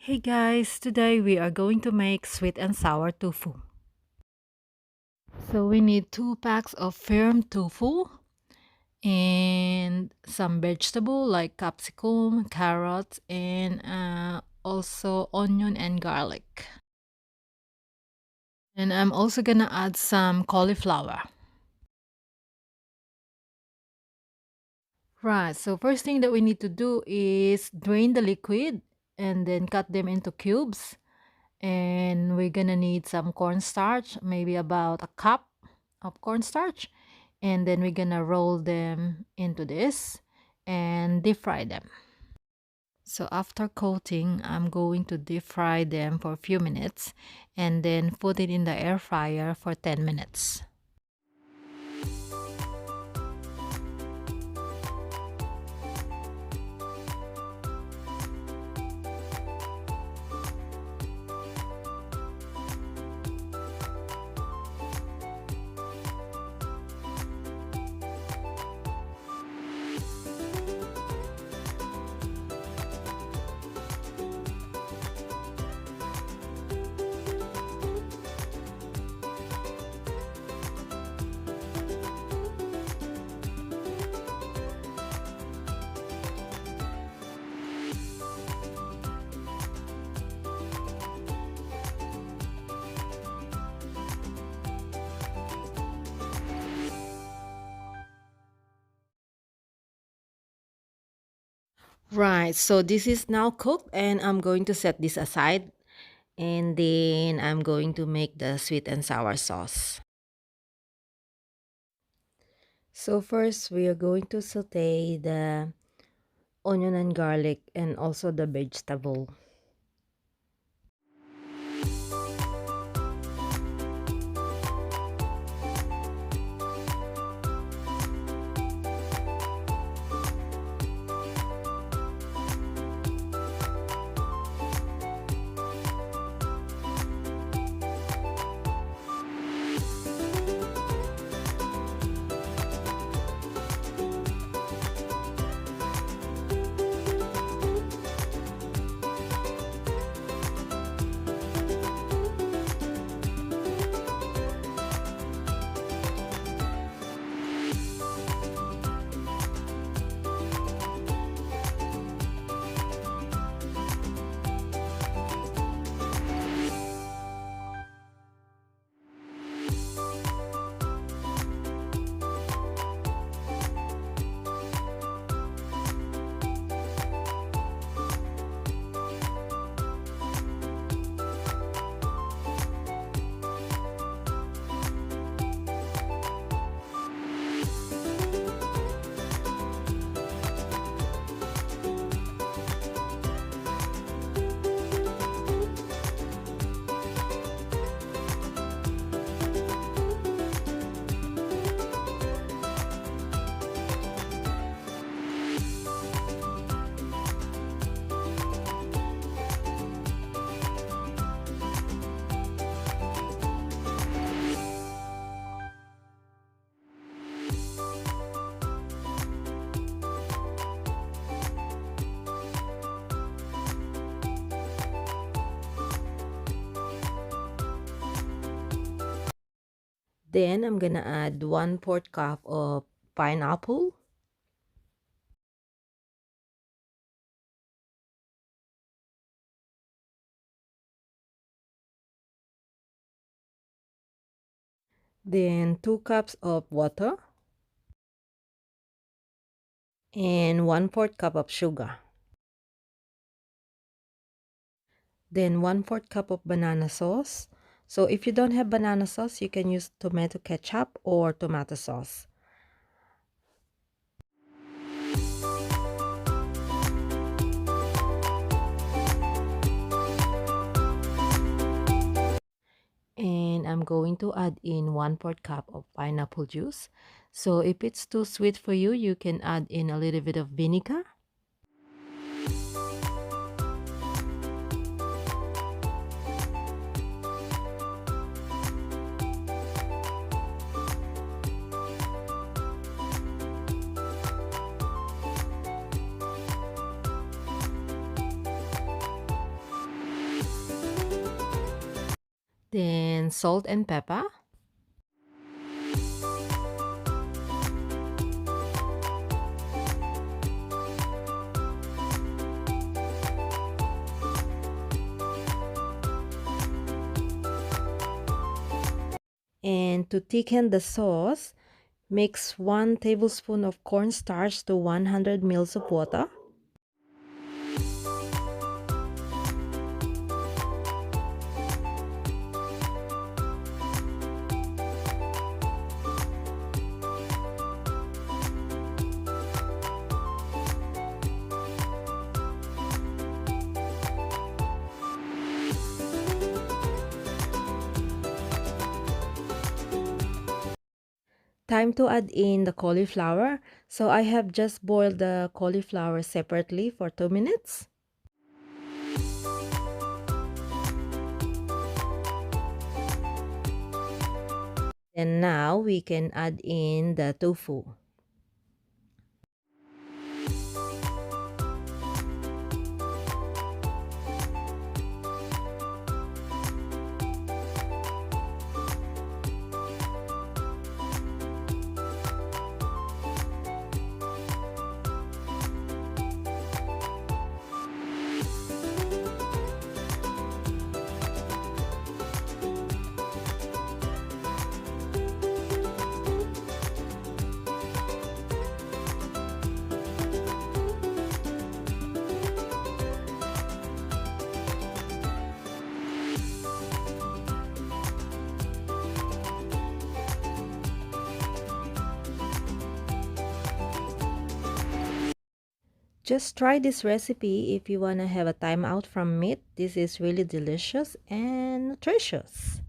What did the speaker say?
Hey guys, today we are going to make sweet and sour tofu. So we need 2 packs of firm tofu and some vegetable like capsicum, carrots, and also onion and garlic. And I'm also gonna add some cauliflower. Right, so first thing that we need to do is drain the liquid and then cut them into cubes. And we're gonna need some cornstarch, maybe about a cup of cornstarch. And then we're gonna roll them into this and deep fry them. So after coating, I'm going to deep fry them for a few minutes and then put it in the air fryer for 10 minutes. Right, so this is now cooked and I'm going to set this aside and then I'm going to make the sweet and sour sauce. So first we are going to saute the onion and garlic and also the vegetable. Then I'm gonna add 1/4 cup of pineapple. Then 2 cups of water. And 1/4 cup of sugar. Then 1/4 cup of banana sauce. So if you don't have banana sauce, you can use tomato ketchup or tomato sauce. And I'm going to add in 1/4 cup of pineapple juice. So if it's too sweet for you, you can add in a little bit of vinegar. Then salt and pepper. And to thicken the sauce, mix 1 tablespoon of cornstarch to 100 ml of water. Time to add in the cauliflower. So I have just boiled the cauliflower separately for 2 minutes. And now we can add in the tofu. Just try this recipe if you want to have a time out from meat. This is really delicious and nutritious.